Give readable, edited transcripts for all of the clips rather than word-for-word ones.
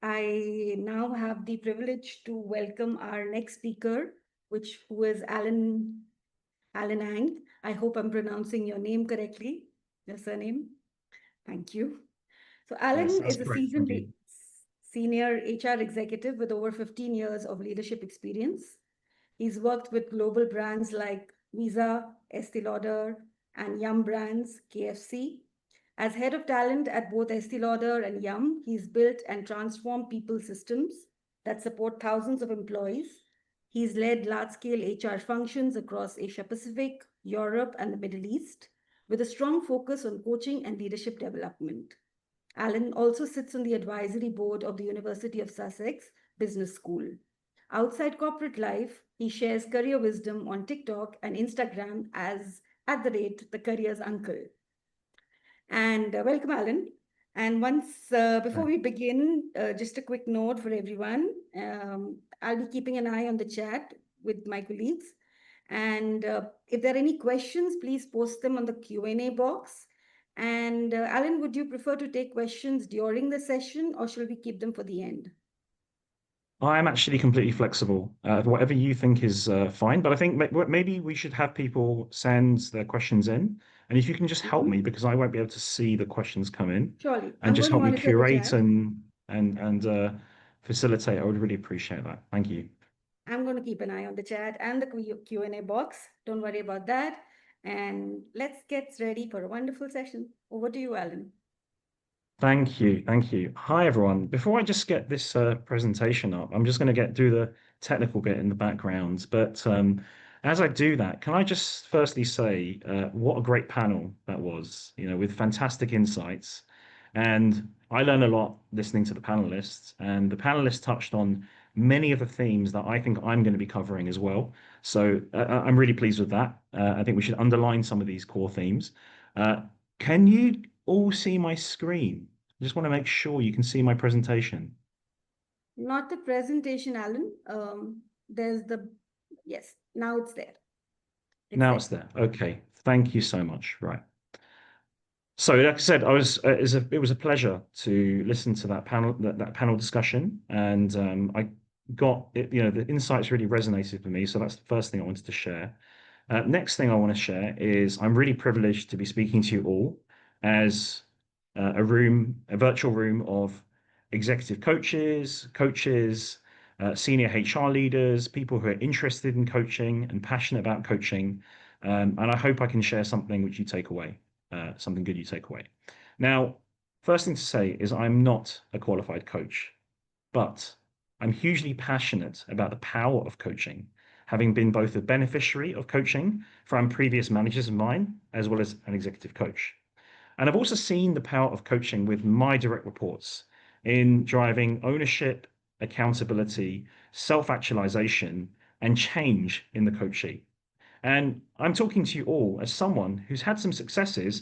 I now have the privilege to welcome our next speaker, who is Alan Ang. I hope I'm pronouncing your name correctly, your surname. Thank you. So Yes, Alan that's is a great. seasoned senior HR executive with over 15 years of leadership experience. He's worked with global brands like Visa, Estee Lauder, and Yum Brands, KFC. As head of talent at both Estee Lauder and Yum, he's built and transformed people systems that support thousands of employees. He's led large-scale HR functions across Asia Pacific, Europe, and the Middle East, with a strong focus on coaching and leadership development. Alan also sits on the advisory board of the University of Sussex Business School. Outside corporate life, he shares career wisdom on TikTok and Instagram as @the career's uncle. And welcome, Alan. And before we begin, just a quick note for everyone. I'll be keeping an eye on the chat with my colleagues. And if there are any questions, please post them on the Q&A box. And Alan, would you prefer to take questions during the session, or shall we keep them for the end? I'm actually completely flexible. Whatever you think is fine, but I think maybe we should have people send their questions in. And if you can just help me, because I won't be able to see the questions come in, Surely. and just help me curate chat. and facilitate, I would really appreciate that. Thank you. I'm going to keep an eye on the chat and the Q&A box. Don't worry about that. And let's get ready for a wonderful session. Over to you, Alan. Thank you. Thank you. Hi, everyone. Before I just get this presentation up, I'm just going to do the technical bit in the background. But as I do that, can I just firstly say what a great panel that was, with fantastic insights. And I learned a lot listening to the panelists, and the panelists touched on many of the themes that I think I'm going to be covering as well. So I'm really pleased with that. I think we should underline some of these core themes. Can you all see my screen? I just want to make sure you can see my presentation. Not the presentation, Alan. Yes, now it's there. It's there. Okay. Thank you so much. Right. So, like I said, it was a pleasure to listen to that panel discussion, and I got it. The insights really resonated with me. So that's the first thing I wanted to share. Next thing I want to share is I'm really privileged to be speaking to you all as a virtual room of executive coaches, senior HR leaders, people who are interested in coaching and passionate about coaching. And I hope I can share something which you take away, something good you take away. Now, first thing to say is I'm not a qualified coach, but I'm hugely passionate about the power of coaching, having been both a beneficiary of coaching from previous managers of mine, as well as an executive coach. And I've also seen the power of coaching with my direct reports in driving ownership, accountability, self-actualization, and change in the coachee. And I'm talking to you all as someone who's had some successes,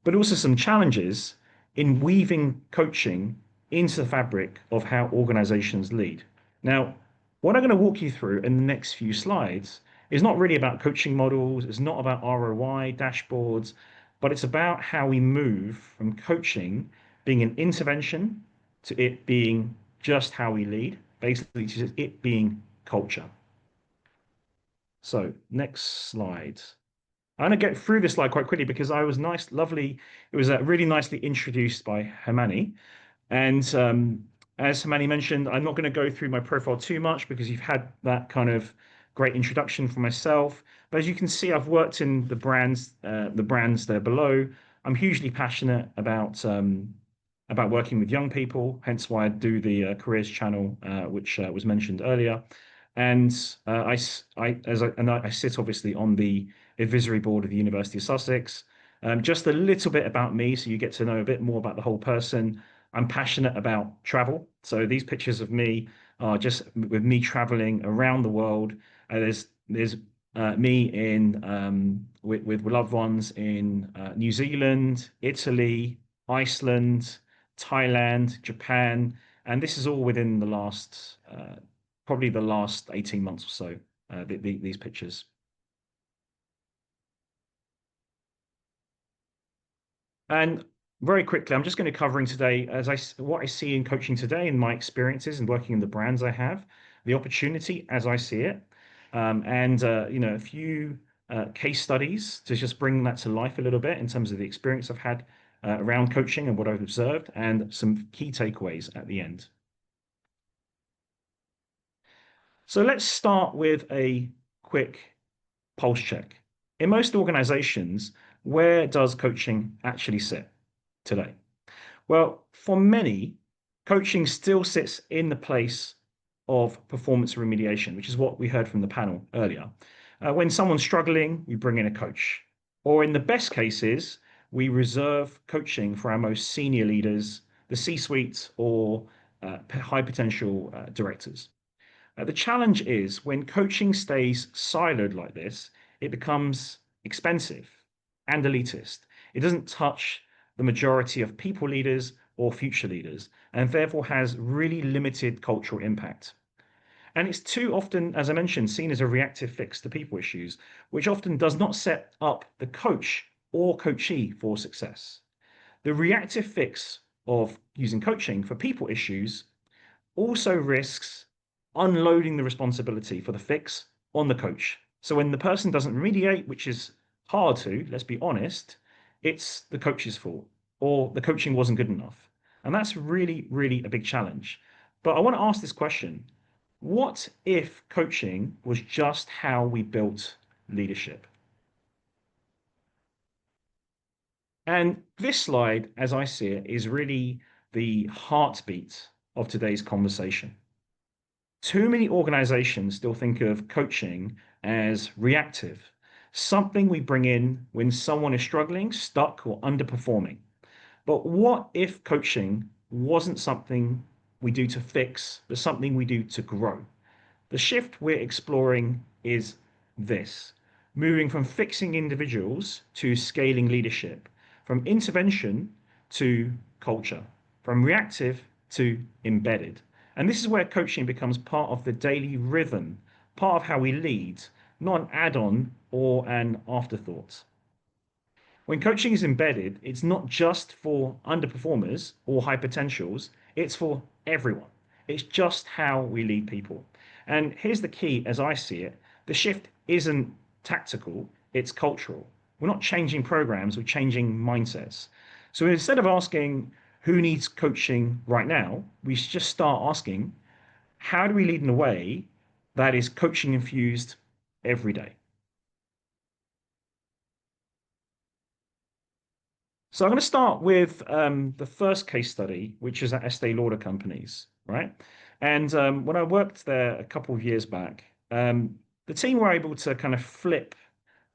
but also some challenges in weaving coaching into the fabric of how organizations lead. Now, what I'm going to walk you through in the next few slides is not really about coaching models, it's not about ROI dashboards, but it's about how we move from coaching being an intervention to it being just how we lead, basically to it being culture. So next slide. I'm going to get through this slide quite quickly because it was really nicely introduced by Hemani. And as Hemani mentioned, I'm not going to go through my profile too much because you've had that kind of great introduction for myself. But as you can see, I've worked in the brands there below. I'm hugely passionate about working with young people, hence why I do the careers channel, which was mentioned earlier. And I sit obviously on the advisory board of the University of Sussex. Just a little bit about me, so you get to know a bit more about the whole person. I'm passionate about travel. So these pictures of me are just with me traveling around the world. There's me with loved ones in New Zealand, Italy, Iceland, Thailand, Japan, and this is all within the last probably the last 18 months or so. These pictures. And very quickly, I'm just going to covering today what I see in coaching today and my experiences and working in the brands I have, the opportunity as I see it, and a few case studies to just bring that to life a little bit in terms of the experience I've had around coaching and what I've observed, and some key takeaways at the end. So let's start with a quick pulse check. In most organizations, where does coaching actually sit today? Well, for many, coaching still sits in the place of performance remediation, which is what we heard from the panel earlier. When someone's struggling, we bring in a coach. Or in the best cases, we reserve coaching for our most senior leaders, the C-suite, or high potential directors. The challenge is when coaching stays siloed like this, it becomes expensive and elitist. It doesn't touch the majority of people leaders or future leaders, and therefore has really limited cultural impact. And it's too often, as I mentioned, seen as a reactive fix to people issues, which often does not set up the coach or coachee for success. The reactive fix of using coaching for people issues also risks unloading the responsibility for the fix on the coach. So when the person doesn't remediate, which is hard to, let's be honest, it's the coach's fault or the coaching wasn't good enough. And that's really, really a big challenge. But I want to ask this question. What if coaching was just how we built leadership? And this slide, as I see it, is really the heartbeat of today's conversation. Too many organizations still think of coaching as reactive, something we bring in when someone is struggling, stuck, or underperforming. But what if coaching wasn't something we do to fix, but something we do to grow? The shift we're exploring is this: moving from fixing individuals to scaling leadership, from intervention to culture, from reactive to embedded. And this is where coaching becomes part of the daily rhythm, part of how we lead, not an add-on or an afterthought. When coaching is embedded, it's not just for underperformers or high potentials, it's for everyone. It's just how we lead people. And here's the key as I see it: the shift isn't tactical, it's cultural. We're not changing programs, we're changing mindsets. So instead of asking who needs coaching right now, we should just start asking how do we lead in a way that is coaching infused every day? So I'm going to start with the first case study, which is at Estee Lauder companies, right? And when I worked there a couple of years back, the team were able to kind of flip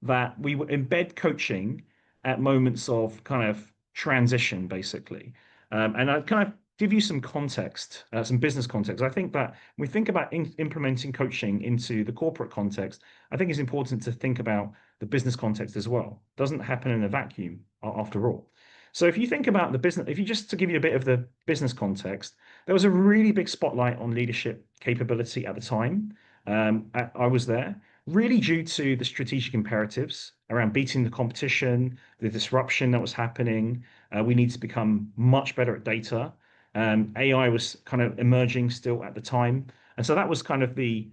that. We would embed coaching at moments of kind of transition, basically. And I kind of give you some context, some business context. I think that when we think about implementing coaching into the corporate context, I think it's important to think about the business context as well. It doesn't happen in a vacuum, after all. So if you think about the business, if you just to give you a bit of the business context, there was a really big spotlight on leadership capability at the time. I was there, really due to the strategic imperatives around beating the competition, the disruption that was happening. We need to become much better at data. AI was kind of emerging still at the time, and so that was kind of the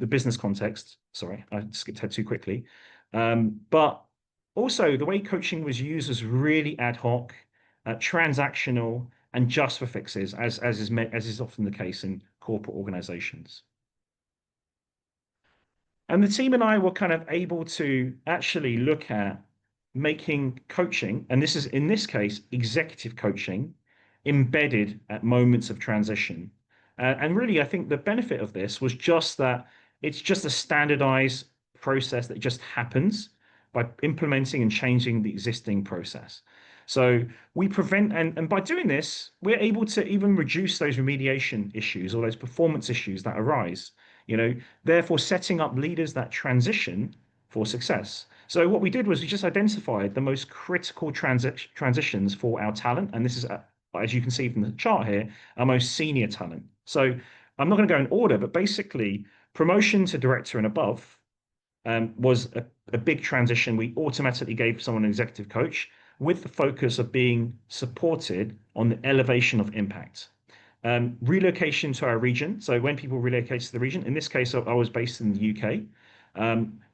business context. Sorry, I skipped ahead too quickly. But also the way coaching was used was really ad hoc, transactional, and just for fixes, as is often the case in corporate organizations. And the team and I were kind of able to actually look at making coaching, and this is in this case, executive coaching, embedded at moments of transition. And really, I think the benefit of this was just that it's just a standardized process that just happens by implementing and changing the existing process. So we prevent, and by doing this, we're able to even reduce those remediation issues or those performance issues that arise, therefore setting up leaders that transition for success. So what we did was we just identified the most critical transitions for our talent. And this is, as you can see from the chart here, our most senior talent. So I'm not going to go in order, but basically promotion to director and above was a big transition. We automatically gave someone an executive coach. with the focus of being supported on the elevation of impact. Relocation to our region. So when people relocate to the region, in this case, I was based in the UK.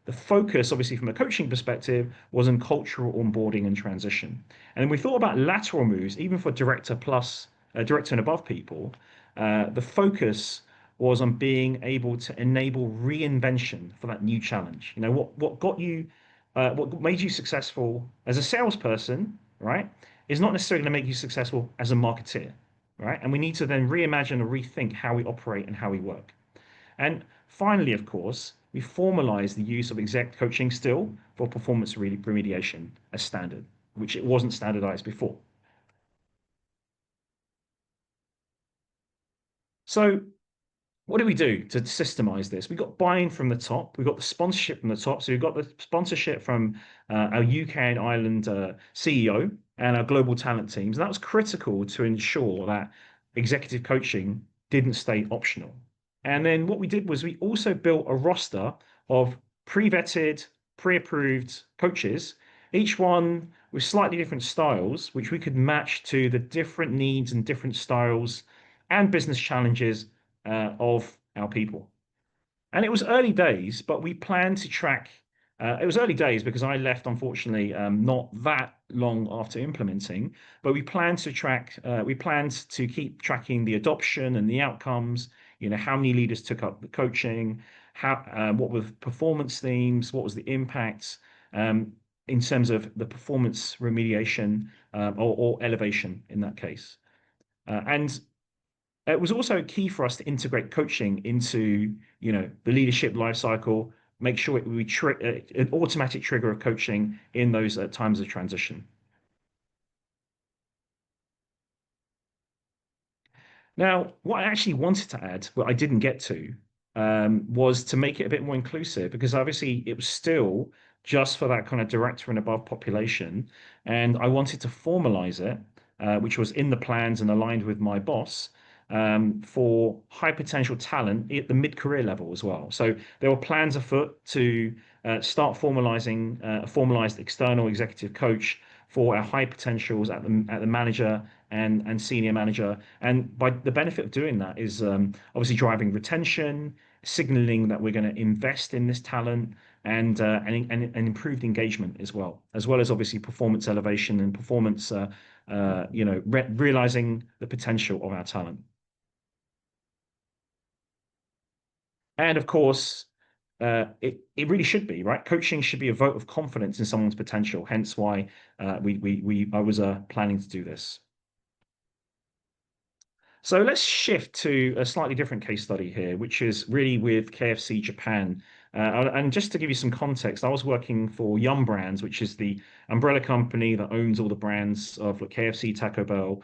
The focus, obviously, from a coaching perspective, was on cultural onboarding and transition. And we thought about lateral moves, even for director plus, director and above people. The focus was on being able to enable reinvention for that new challenge. You know, what got you, what made you successful as a salesperson, right, is not necessarily going to make you successful as a marketeer, right? And we need to then reimagine or rethink how we operate and how we work. And finally, of course, we formalize the use of exec coaching still for performance remediation as standard, which it wasn't standardized before. So what do we do to systemize this? We got buy-in from the top. We got the sponsorship from the top. So we've got the sponsorship from our UK and Ireland CEO and our global talent teams. And that was critical to ensure that executive coaching didn't stay optional. And then what we did was we also built a roster of pre-vetted, pre-approved coaches, each one with slightly different styles, which we could match to the different needs and different styles and business challenges of our people. And it was early days, but we planned to track. It was early days because I left, unfortunately, not that long after implementing. But we planned to track. We planned to keep tracking the adoption and the outcomes. You know, how many leaders took up the coaching, what were the performance themes, what was the impact in terms of the performance remediation or elevation in that case. And it was also key for us to integrate coaching into, you know, the leadership life cycle, make sure we an automatic trigger of coaching in those times of transition. Now, what I actually wanted to add, but I didn't get to, was to make it a bit more inclusive because obviously it was still just for that kind of director and above population. And I wanted to formalize it, which was in the plans and aligned with my boss, for high potential talent at the mid-career level as well. So there were plans afoot to start formalizing a formalized external executive coach for our high potentials at the manager and senior manager. And by the benefit of doing that is obviously driving retention, signaling that we're going to invest in this talent and improved engagement as well as obviously performance elevation and performance, realizing the potential of our talent. And of course, it really should be, right? Coaching should be a vote of confidence in someone's potential. Hence why I was planning to do this. So let's shift to a slightly different case study here, which is really with KFC Japan. And just to give you some context, I was working for Yum Brands, which is the umbrella company that owns all the brands of KFC, Taco Bell,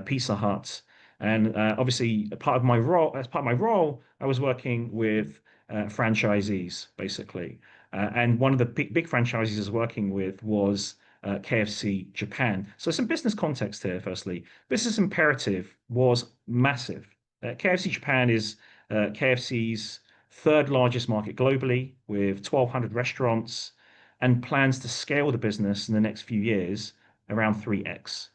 Pizza Hut. And obviously, as part of my role, I was working with franchisees, basically. And one of the big franchisees I was working with was KFC Japan. So some business context here, firstly. Business imperative was massive. KFC Japan is KFC's third largest market globally with 1,200 restaurants and plans to scale the business in the next few years around 3x.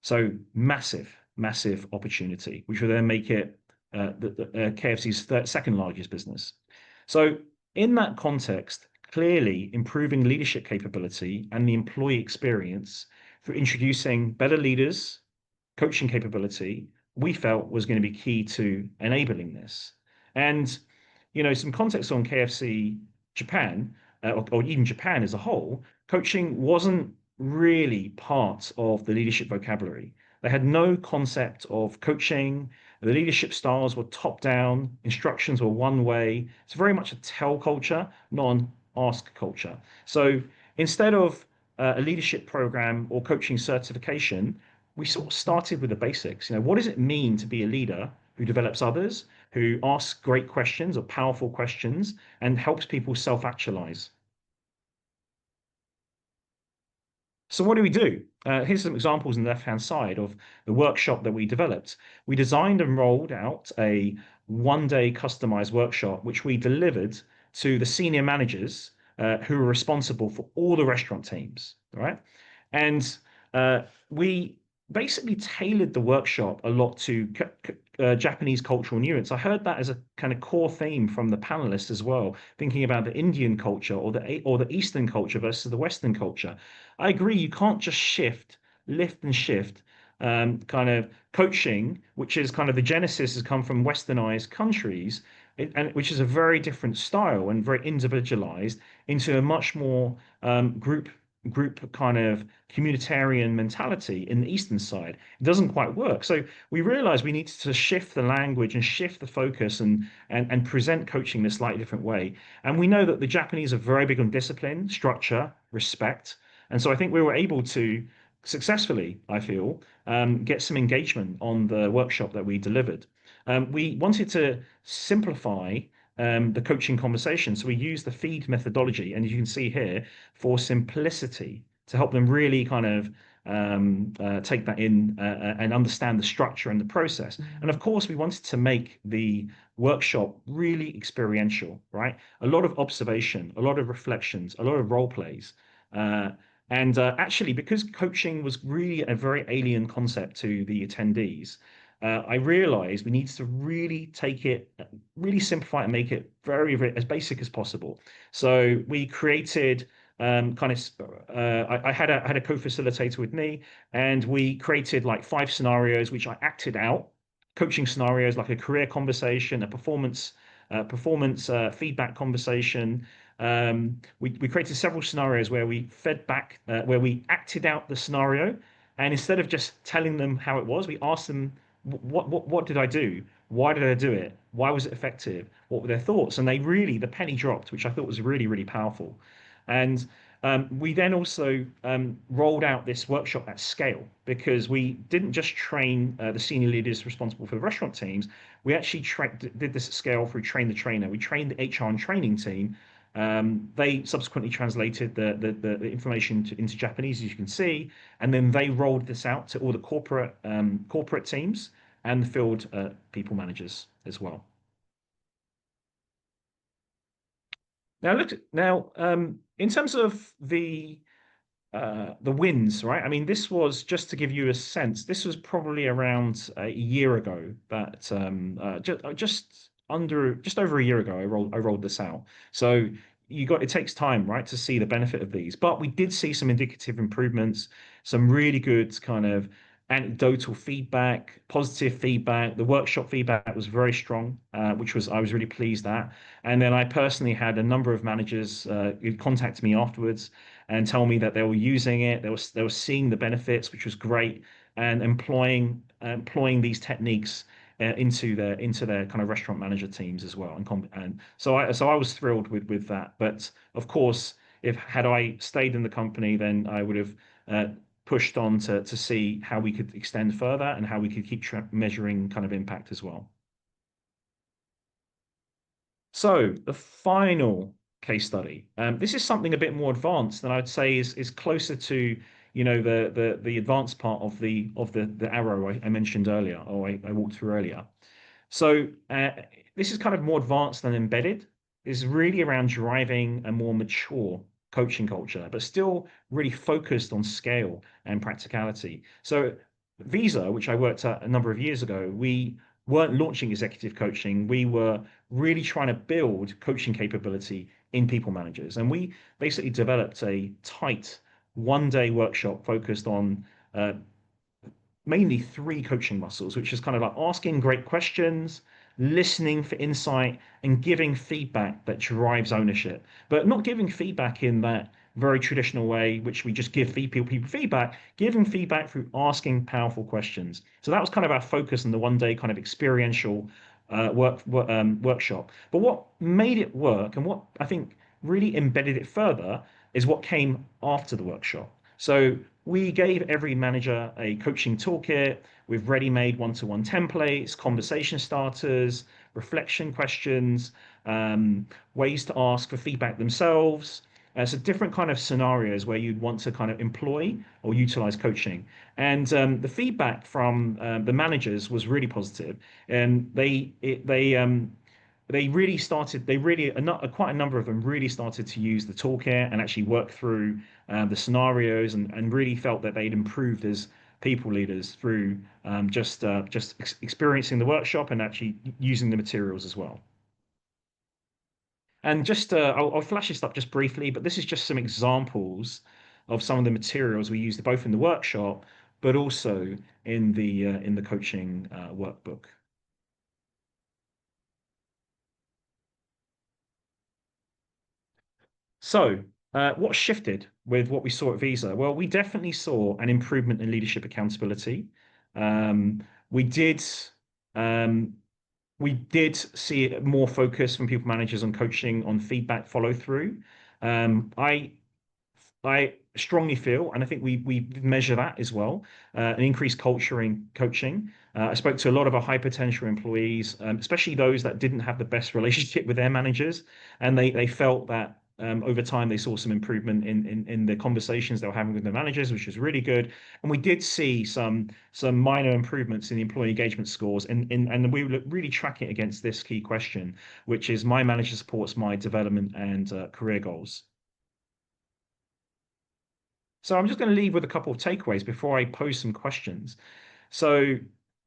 So massive, massive opportunity, which will then make it KFC's second largest business. So in that context, clearly improving leadership capability and the employee experience through introducing better leaders, coaching capability, we felt was going to be key to enabling this. And, you know, some context on KFC Japan, or even Japan as a whole, coaching wasn't really part of the leadership vocabulary. They had no concept of coaching. The leadership styles were top down, instructions were one way. It's very much a tell culture, not an ask culture. So instead of a leadership program or coaching certification, we sort of started with the basics. You know, what does it mean to be a leader who develops others, who asks great questions or powerful questions, and helps people self-actualize? So what do we do? Here's some examples on the left-hand side of the workshop that we developed. We designed and rolled out a one-day customized workshop, which we delivered to the senior managers who were responsible for all the restaurant teams, right? And we basically tailored the workshop a lot to Japanese cultural nuance. I heard that as a kind of core theme from the panelists as well, thinking about the Indian culture or the Eastern culture versus the Western culture. I agree, you can't just lift and shift. Kind of coaching, which is kind of the genesis has come from westernized countries, and which is a very different style and very individualized into a much more group kind of communitarian mentality in the eastern side. It doesn't quite work. So we realized we needed to shift the language and shift the focus and present coaching in a slightly different way. And we know that the Japanese are very big on discipline, structure, respect. And so I think we were able to successfully, I feel, get some engagement on the workshop that we delivered. We wanted to simplify the coaching conversation. So we use the feed methodology, and you can see here for simplicity to help them really kind of take that in and understand the structure and the process. And of course, we wanted to make the workshop really experiential, right? A lot of observation, a lot of reflections, a lot of role plays. And actually, because coaching was really a very alien concept to the attendees, I realized we needed to really take it, really simplify it and make it very, very as basic as possible. So we created kind of, I had a co-facilitator with me, and we created like 5 scenarios which I acted out, coaching scenarios like a career conversation, a performance feedback conversation. We created several scenarios where we fed back, where we acted out the scenario, and instead of just telling them how it was, we asked them, what did I do? Why did I do it? Why was it effective? What were their thoughts? And the penny dropped, which I thought was really, really powerful. And we then also rolled out this workshop at scale because we didn't just train the senior leaders responsible for the restaurant teams. We actually did this at scale through Train the Trainer. We trained the HR and training team. They subsequently translated the information into Japanese, as you can see, and then they rolled this out to all the corporate teams and the field people managers as well. In terms of the wins, right? I mean, this was just to give you a sense. This was probably around a year ago that just over a year ago, I rolled this out. So it takes time, right, to see the benefit of these. But we did see some indicative improvements, some really good kind of anecdotal feedback, positive feedback. The workshop feedback was very strong, which I was really pleased at. And then I personally had a number of managers who contacted me afterwards and tell me that they were using it, they were seeing the benefits, which was great, and employing these techniques into their kind of restaurant manager teams as well. And so I was thrilled with that. But of course, if had I stayed in the company, then I would have pushed on to see how we could extend further and how we could keep measuring kind of impact as well. So the final case study. This is something a bit more advanced than I'd say is closer to the advanced part of the arrow I mentioned earlier, or I walked through earlier. So this is kind of more advanced than embedded. It's really around driving a more mature coaching culture, but still really focused on scale and practicality. So Visa, which I worked at a number of years ago, we weren't launching executive coaching. We were really trying to build coaching capability in people managers. And we basically developed a tight 1 day workshop focused on mainly 3 coaching muscles, which is kind of like asking great questions, listening for insight, and giving feedback that drives ownership. But not giving feedback in that very traditional way, which we just give people feedback, giving feedback through asking powerful questions. So that was kind of our focus in the 1 day kind of experiential workshop. But what made it work and what I think really embedded it further is what came after the workshop. So we gave every manager a coaching toolkit with ready-made one-to-one templates, conversation starters, reflection questions, ways to ask for feedback themselves. So different kind of scenarios where you'd want to kind of employ or utilize coaching. And the feedback from the managers was really positive. And they really started, quite a number of them really started to use the toolkit and actually work through the scenarios, and really felt that they'd improved as people leaders through just experiencing the workshop and actually using the materials as well. And just I'll flash this up just briefly, but this is just some examples of some of the materials we used both in the workshop, but also in the coaching workbook. So, what shifted with what we saw at Visa? Well, we definitely saw an improvement in leadership accountability. Um, we did um, we did see more focus from people managers on coaching, on feedback follow through. Um, I I strongly feel, and I think we measure that as well, an increased culture in coaching. I spoke to a lot of our high potential employees, especially those that didn't have the best relationship with their managers, and they felt that over time they saw some improvement in the conversations they were having with their managers, which was really good. And we did see some minor improvements in the employee engagement scores, and we were really tracking it against this key question, which is my manager supports my development and career goals. So I'm just going to leave with a couple of takeaways before I pose some questions. So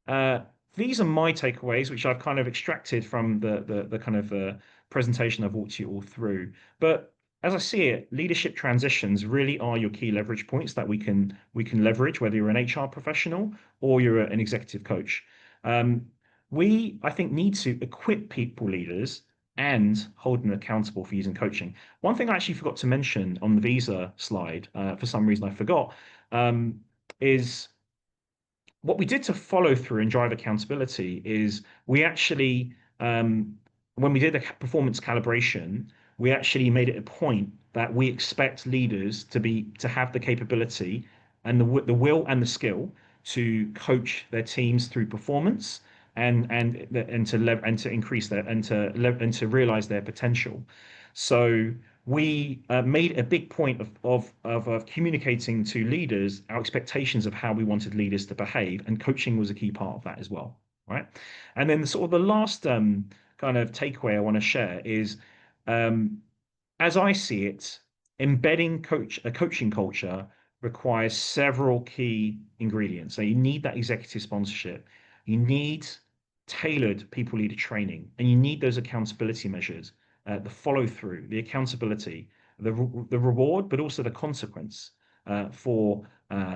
uh, these are my takeaways, which I've kind of extracted from the kind of presentation I've walked you all through. But as I see it, leadership transitions really are your key leverage points that we can leverage, whether you're an HR professional or you're an executive coach. Um, we, I think, need to equip people leaders and hold them accountable for using coaching. One thing I actually forgot to mention on the visa slide, for some reason I forgot, um, is what we did to follow through and drive accountability is we actually, when we did the performance calibration, we actually made it a point that we expect leaders to have the capability and the will and the skill to coach their teams through performance and to increase their and to realize their potential. So we made a big point of communicating to leaders our expectations of how we wanted leaders to behave, and coaching was a key part of that as well, right? And then sort of the last kind of takeaway I want to share is, um, as I see it, embedding a coaching culture requires several key ingredients. So you need that executive sponsorship, you need tailored people leader training, and you need those accountability measures, the follow through, the accountability, the reward, but also the consequence for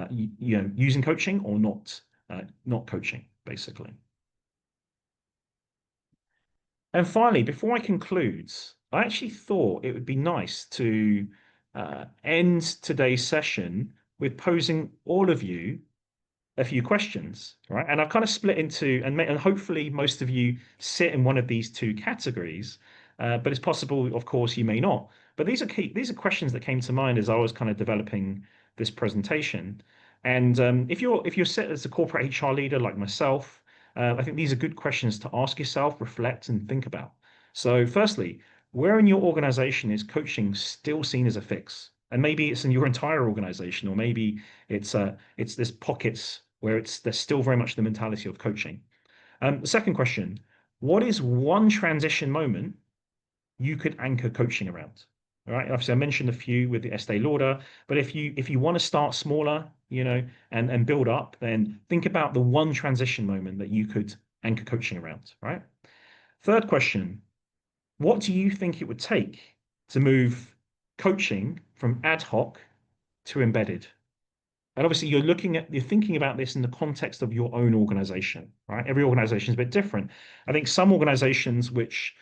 using coaching or not coaching, basically. And finally, before I conclude, I actually thought it would be nice to end today's session with posing all of you a few questions, right? And I've kind of split into, and hopefully most of you sit in one of these two categories, but it's possible, of course, you may not. But these are questions that came to mind as I was kind of developing this presentation. And if you're set as a corporate HR leader like myself, I think these are good questions to ask yourself, reflect, and think about. So, firstly, where in your organization is coaching still seen as a fix? And maybe it's in your entire organization, or maybe it's this pockets where there's still very much the mentality of coaching. The second question: what is one transition moment you could anchor coaching around? All right. Obviously, I mentioned a few with the Estee Lauder, but if you want to start smaller, and build up, then think about the one transition moment that you could anchor coaching around. Right. Third question: what do you think it would take to move coaching from ad hoc to embedded? And obviously, you're thinking about this in the context of your own organization, right? Every organization is a bit different. I think some organizations which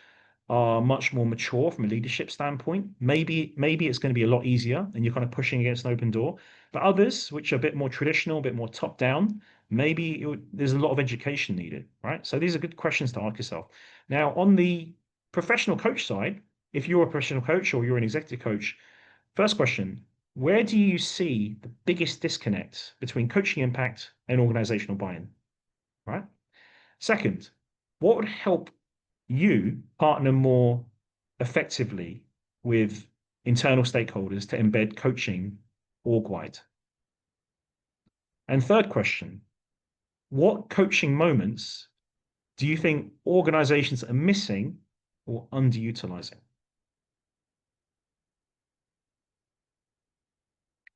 are much more mature from a leadership standpoint, maybe it's going to be a lot easier and you're kind of pushing against an open door. But others, which are a bit more traditional, a bit more top down, there's a lot of education needed, right? So these are good questions to ask yourself. Now, on the professional coach side, if you're a professional coach or you're an executive coach, first question: where do you see the biggest disconnect between coaching impact and organizational buy-in? Right. Second, what would help you partner more effectively with internal stakeholders to embed coaching org-wide? And third question: what coaching moments do you think organizations are missing or underutilizing?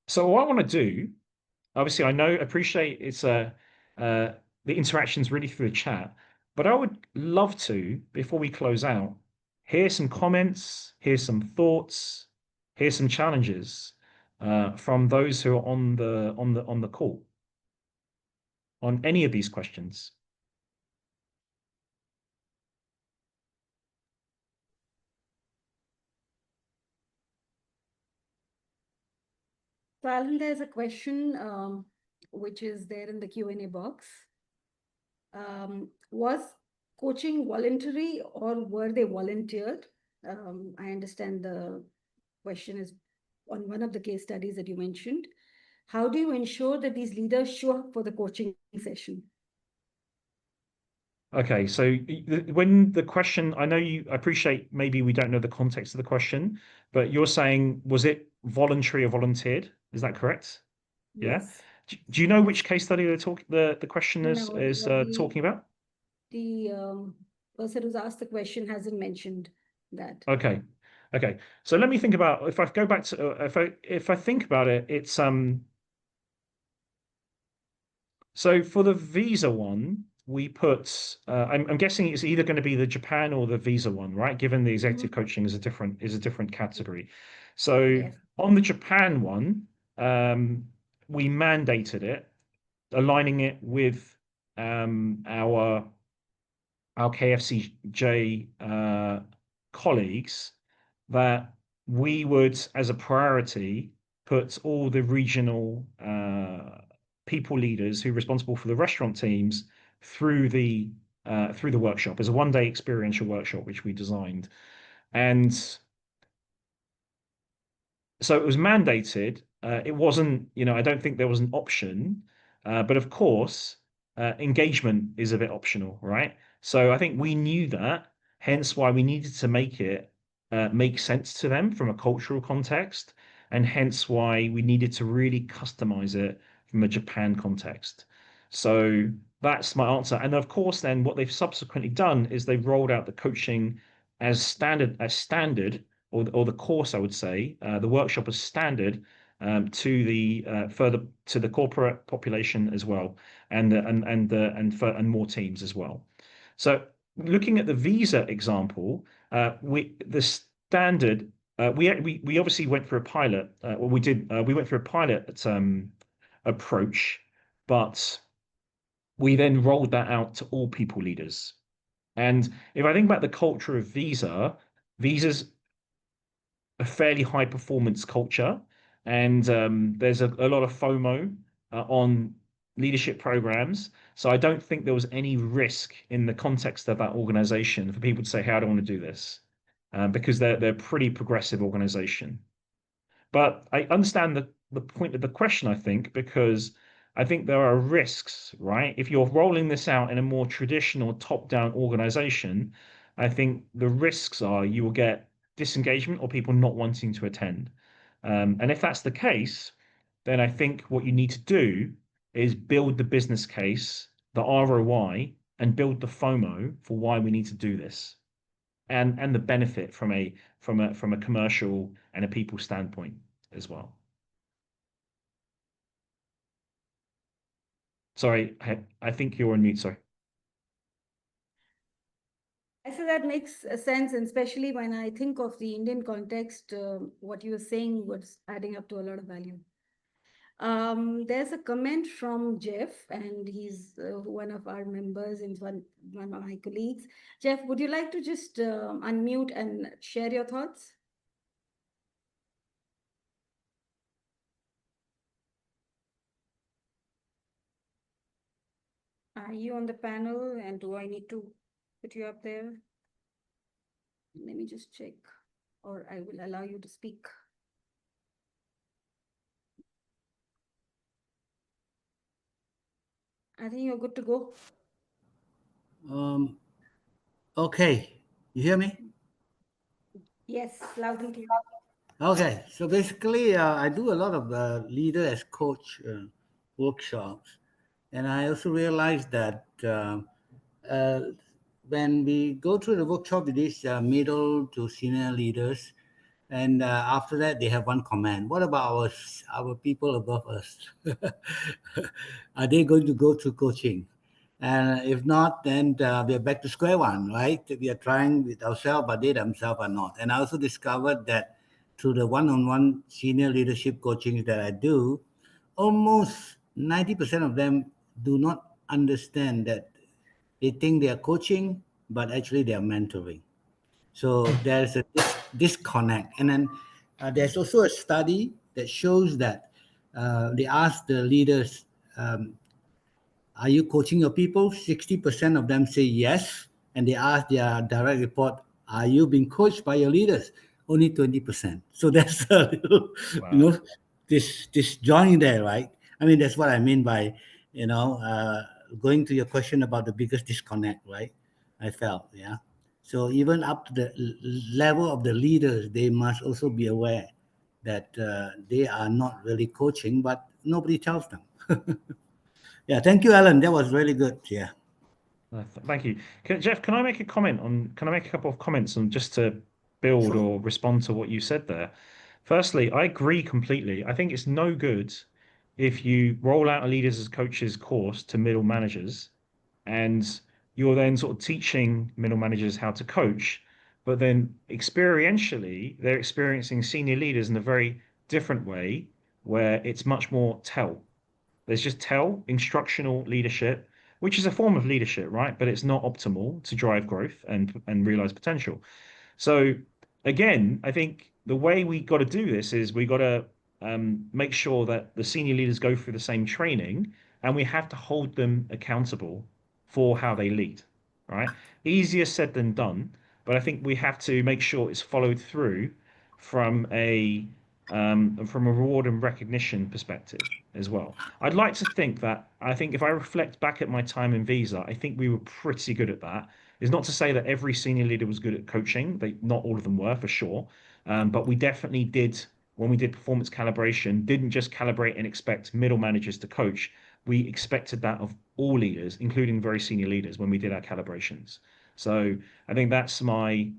So what I want to do, obviously, appreciate it's the interaction's really through the chat, but I would love to, before we close out, hear some comments, hear some thoughts, hear some challenges from those who are on the call on any of these questions. So Alan, there's a question which is there in the Q&A box. Was coaching voluntary or were they volunteered? I understand the question is on one of the case studies that you mentioned. How do you ensure that these leaders show up for the coaching session? Okay, so when the question, I appreciate maybe we don't know the context of the question, but you're saying, was it voluntary or volunteered? Is that correct? Yeah. Yes. Do you know which case study the question is No, talking about? the person who's asked the question hasn't mentioned that. Okay. Okay. So let me think about if I go back to if I think about it, it's so for the visa one, we put I'm guessing it's either going to be the Japan or the visa one, right? Given the executive coaching is a different category. So Yes. on the Japan one, we mandated it, aligning it with our KFCJ colleagues that we would, as a priority, put all the regional people leaders who are responsible for the restaurant teams through the workshop as a one-day experiential workshop, which we designed. And so it was mandated. It wasn't, I don't think there was an option. But of course, engagement is a bit optional, right? So I think we knew that, hence why we needed to make it make sense to them from a cultural context, and hence why we needed to really customize it from a Japan context. So that's my answer. And of course, then what they've subsequently done is they've rolled out the coaching as standard or the course, I would say, the workshop as standard to the further to the corporate population as well, and more teams as well. So looking at the visa example, the standard we obviously went through a pilot. We went through a pilot approach, but we then rolled that out to all people leaders. And if I think about the culture of visas a fairly high performance culture, and there's a lot of FOMO on leadership programs. So I don't think there was any risk in the context of that organization for people to say, "How do I want to do this?" Because they're a pretty progressive organization. But I understand the point of the question, I think, because I think there are risks, right? If you're rolling this out in a more traditional top-down organization, I think the risks are you will get disengagement or people not wanting to attend. And if that's the case, then I think what you need to do is build the business case, the ROI, and build the FOMO for why we need to do this, and the benefit from a commercial and a people standpoint as well. Sorry, I think you're on mute. Sorry. I say that makes sense, and especially when I think of the Indian context, what you were saying was adding up to a lot of value. There's a comment from Jeff, and he's one of our members and one of my colleagues. Jeff, would you like to just unmute and share your thoughts? Are you on the panel, and do I need to put you up there? Let me just check, or I will allow you to speak. I think you're good to go. Okay, you hear me? Yes, loud and clear. Okay, so basically, I do a lot of leader as coach workshops, and I also realized that uh, when we go through the workshop with these middle to senior leaders, and after that they have one comment: what about our people above us? Are they going to go through coaching? And if not, then we are back to square one, right? We are trying with ourselves, but they themselves are not. And I also discovered that through the one-on-one senior leadership coachings that I do, almost 90% of them do not understand that they think they are coaching, but actually they are mentoring. So there's a disconnect. And then there's also a study that shows that they ask the leaders, are you coaching your people? 60% of them say yes. And they ask their direct report, are you being coached by your leaders? Only 20%. So there's a little, you Wow. know, this joining there, right? I mean, that's what I mean by, going to your question about the biggest disconnect, right? I felt, yeah. So even up to the level of the leaders, they must also be aware that they are not really coaching, but nobody tells them. Yeah, thank you, Alan. That was really good. Yeah. Thank you. Jeff, can I make a comment on, can I make a couple of comments on just to build Sure. or respond to what you said there? Firstly, I agree completely. I think it's no good if you roll out a leaders as coaches course to middle managers and you're then sort of teaching middle managers how to coach, but then experientially, they're experiencing senior leaders in a very different way where it's much more tell. There's just tell, instructional leadership, which is a form of leadership, right? But it's not optimal to drive growth and realize potential. So again, I think the way we got to do this is we got to make sure that the senior leaders go through the same training, and we have to hold them accountable for how they lead, right? Easier said than done, but I think we have to make sure it's followed through from a reward and recognition perspective as well. I'd like to think that I think if I reflect back at my time in Visa, I think we were pretty good at that. It's not to say that every senior leader was good at coaching. They, not all of them were for sure. But we definitely did, when we did performance calibration, didn't just calibrate and expect middle managers to coach. We expected that of all leaders, including very senior leaders, when we did our calibrations. So I think that's my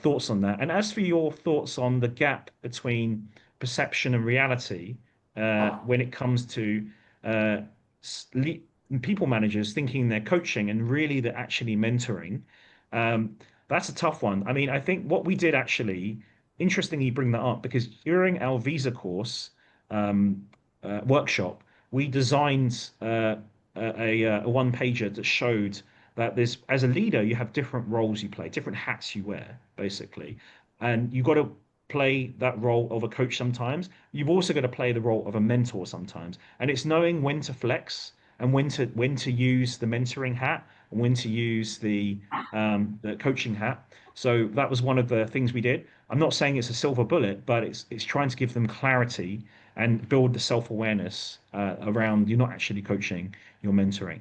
thoughts on that. And as for your thoughts on the gap between perception and reality, when it comes to uh, people managers thinking they're coaching and really they're actually mentoring, um, that's a tough one. I mean, I think what we did actually, interestingly, you bring that up because during our visa course workshop, we designed a one pager that showed that there's, as a leader, you have different roles you play, different hats you wear, basically, and you've got to play that role of a coach sometimes. You've also got to play the role of a mentor sometimes, and it's knowing when to flex and when to use the mentoring hat and when to use the coaching hat. So that was one of the things we did. I'm not saying it's a silver bullet, but it's trying to give them clarity and build the self-awareness around you're not actually coaching, you're mentoring.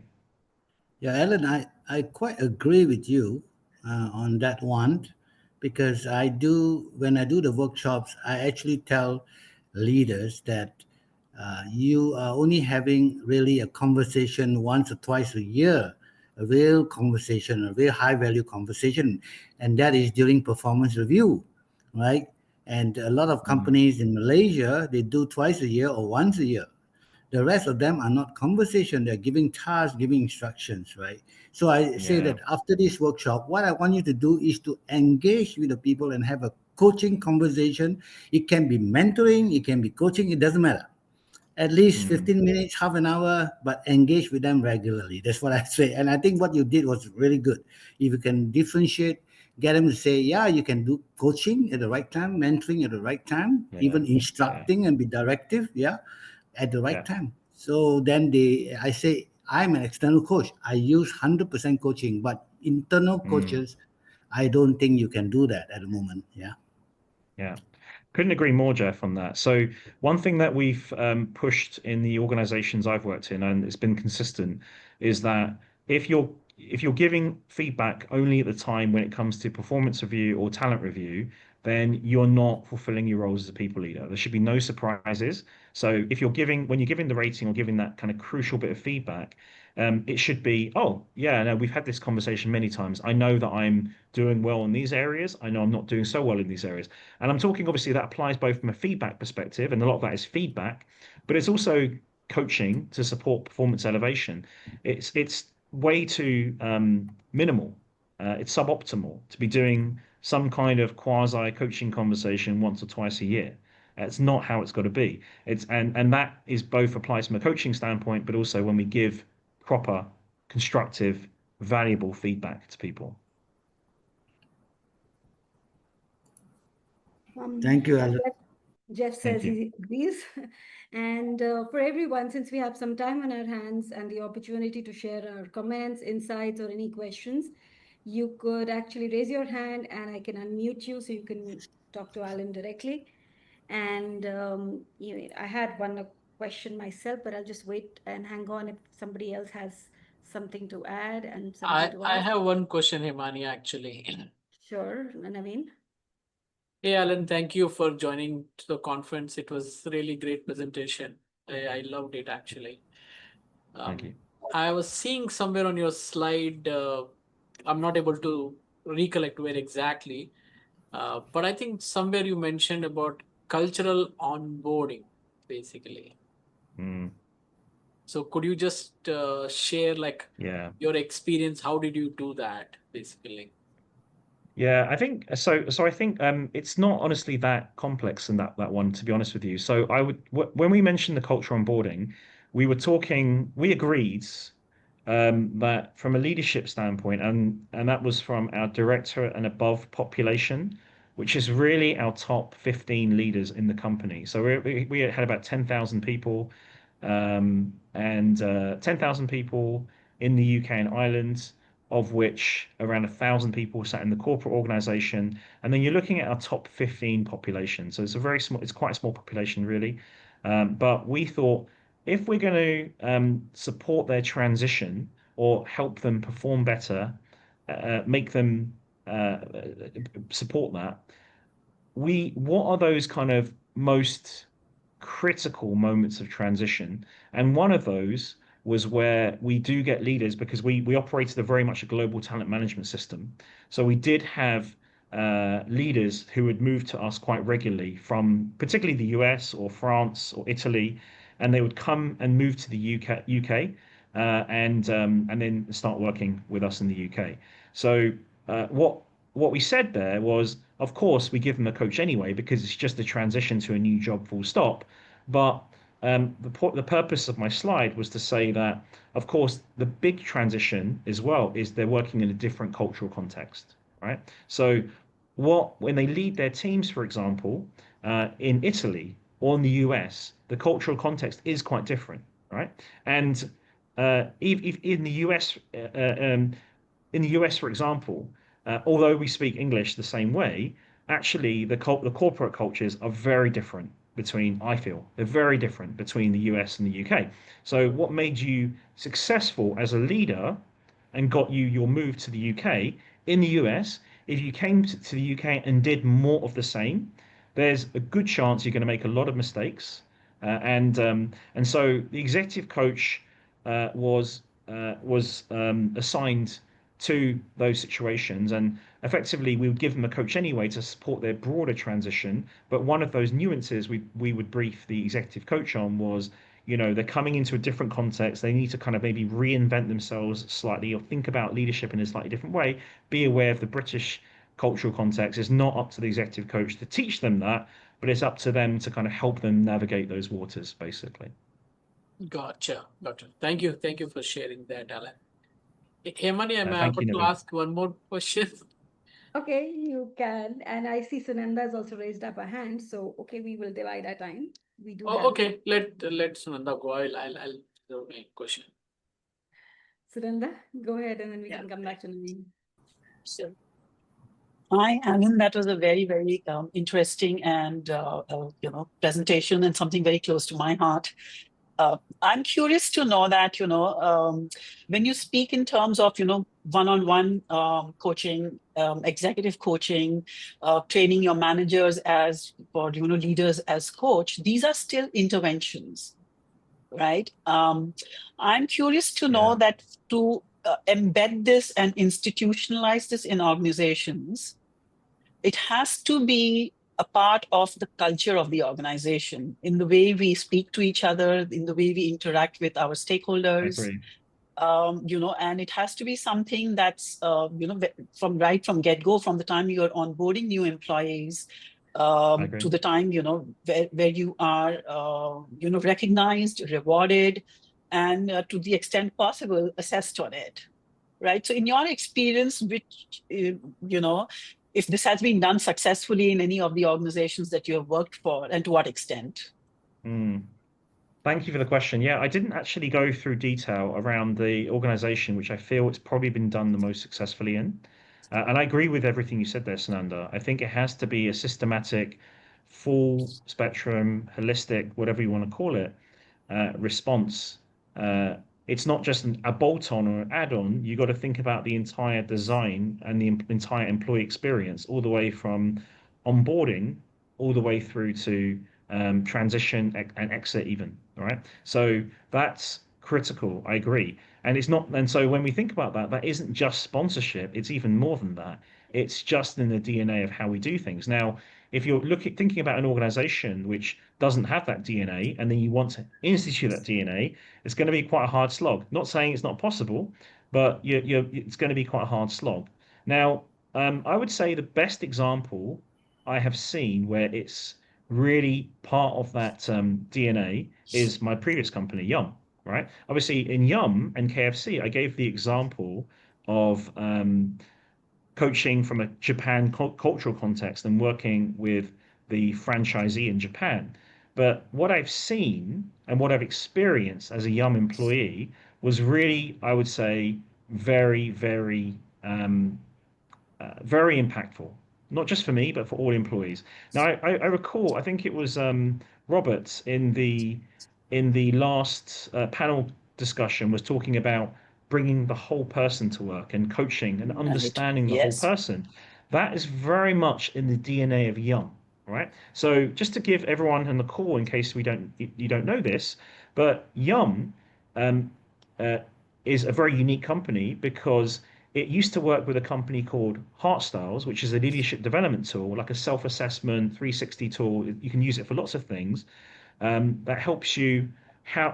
Yeah, Alan, I quite agree with you on that one because when I do the workshops, I actually tell leaders that you are only having really a conversation once or twice a year, a real conversation, a real high value conversation, and that is during performance review, right? And a lot of Mm. companies in Malaysia, they do twice a year or once a year. The rest of them are not conversation. They're giving tasks, giving instructions, right? So I say Yeah. that after this workshop, what I want you to do is to engage with the people and have a coaching conversation. It can be mentoring, it can be coaching, it doesn't matter. At least Mm. 15 minutes, half an hour, but engage with them regularly. That's what I say. And I think what you did was really good. If you can differentiate, get them to say, yeah, you can do coaching at the right time, mentoring at the right time, Yeah. even Yeah. instructing and be directive, yeah, at the right Yeah. time. So then I say, I'm an external coach. I use 100% coaching, but internal Mm. coaches, I don't think you can do that at the moment. Yeah. Yeah. Couldn't agree more, Jeff, on that. So one thing that we've pushed in the organizations I've worked in, and it's been consistent, is that if you're giving feedback only at the time when it comes to performance review or talent review, then you're not fulfilling your roles as a people leader. There should be no surprises. So if you're giving when you're giving the rating or giving that kind of crucial bit of feedback, It should be, oh, yeah, no, we've had this conversation many times. I know that I'm doing well in these areas. I know I'm not doing so well in these areas. And I'm talking, obviously, that applies both from a feedback perspective, and a lot of that is feedback, but it's also coaching to support performance elevation. It's way too minimal. It's suboptimal to be doing some kind of quasi coaching conversation once or twice a year. It's not how it's got to be. And that is both applies from a coaching standpoint, but also when we give proper, constructive, valuable feedback to people. Thank you, Alan. Jeff Thank says you. he agrees. And for everyone, since we have some time on our hands and the opportunity to share our comments, insights, or any questions, you could actually raise your hand and I can unmute you so you can talk to Alan directly. And I had one question myself, but I'll just wait and hang on if somebody else has something to add and something to I ask. have one question, Himani, actually. Sure, Naveen. Hey, Alan, thank you for joining to the conference. It was really great presentation. I loved it, actually. Thank you. I was seeing somewhere on your slide, I'm not able to recollect where exactly, but I think somewhere you mentioned about cultural onboarding, basically. Mm, So could you just share like yeah. your experience? How did you do that, basically? Yeah, I think so. So I think it's not honestly that complex in that one, to be honest with you. So I would when we mentioned the culture onboarding, we were talking. We agreed that from a leadership standpoint, and that was from our director and above population, which is really our top 15 leaders in the company. So we had about 10,000 people, and 10,000 people in the UK and Ireland, of which around 1,000 people sat in the corporate organization. And then you're looking at our top 15 population. So it's a very small, it's quite a small population, really. But we thought if we're going to support their transition or help them perform better, make them support that, what are those kind of most critical moments of transition? And one of those was where we do get leaders because we operated a very much a global talent management system. So we did have leaders who would move to us quite regularly from particularly the US or France or Italy, and they would come and move to the UK and then start working with us in the UK. So what we said there was, of course, we give them a coach anyway because it's just a transition to a new job, full stop. But the purpose of my slide was to say that, of course, the big transition as well is they're working in a different cultural context, right? So when they lead their teams, for example, in Italy or in the US, the cultural context is quite different, right? And if in the US, for example, although we speak English the same way, actually the corporate cultures are very different between, I feel, they're very different between the US and the UK. So what made you successful as a leader and got you your move to the UK in the US, if you came to the UK and did more of the same, there's a good chance you're going to make a lot of mistakes. And so the executive coach was assigned to those situations, and effectively we would give them a coach anyway to support their broader transition. But one of those nuances we would brief the executive coach on was, they're coming into a different context. They need to kind of maybe reinvent themselves slightly or think about leadership in a slightly different way. Be aware of the British cultural context. It's not up to the executive coach to teach them that, but it's up to them to kind of help them navigate those waters, basically. Gotcha. Thank you for sharing that, Alan. Hemani, am I Thank able you, to Naveen. ask one more question? Okay, you can. And I see Sunanda has also raised up a hand. So, okay, we will divide our time. We do have Okay. Let Sunanda go. I'll do my question. Sunanda, go ahead and then we can come back to Naveen. So, hi, Alan. That was a very, very interesting and presentation and something very close to my heart. I'm curious to know that when you speak in terms of one-on-one coaching, executive coaching, training your managers as or leaders as coach, these are still interventions. right? I'm curious to know Yeah. that to embed this and institutionalize this in organizations, it has to be a part of the culture of the organization, in the way we speak to each other, in the way we interact with our I stakeholders. agree. And it has to be something that's, from get-go, from the time you're onboarding new employees, I agree. to the time, where you are, recognized, rewarded, and to the extent possible, assessed on it, right? So in your experience, if this has been done successfully in any of the organizations that you have worked for, and to what extent? Thank you for the question. Yeah, I didn't actually go through detail around the organization, which I feel it's probably been done the most successfully in. And I agree with everything you said there, Sananda. I think it has to be a systematic, full spectrum, holistic, whatever you want to call it, response. It's not just a bolt-on or an add-on. You got to think about the entire design and the entire employee experience, all the way from onboarding, all the way through to transition and exit even. All right. So that's critical. I agree. And it's not, and so when we think about that, that isn't just sponsorship. It's even more than that. It's just in the DNA of how we do things. Now, if you're thinking about an organization which doesn't have that DNA, and then you want to institute that DNA, it's going to be quite a hard slog. Not saying it's not possible, but it's going to be quite a hard slog. Now, I would say the best example I have seen where it's really part of that DNA is my previous company, Yum. Right? Obviously, in Yum and KFC, I gave the example of coaching from a Japan cultural context and working with the franchisee in Japan. But what I've seen and what I've experienced as a Yum employee was really, I would say, very, very impactful, not just for me, but for all employees. Now, I recall, I think it was Robert in the last panel discussion was talking about bringing the whole person to work and coaching and Right. understanding the whole Yes. person. That is very much in the DNA of Yum, right? So just to give everyone on the call, in case you don't know this, but Yum um, uh, is a very unique company because it used to work with a company called Heartstyles, which is a leadership development tool, like a self-assessment 360 tool. You can use it for lots of things that helps you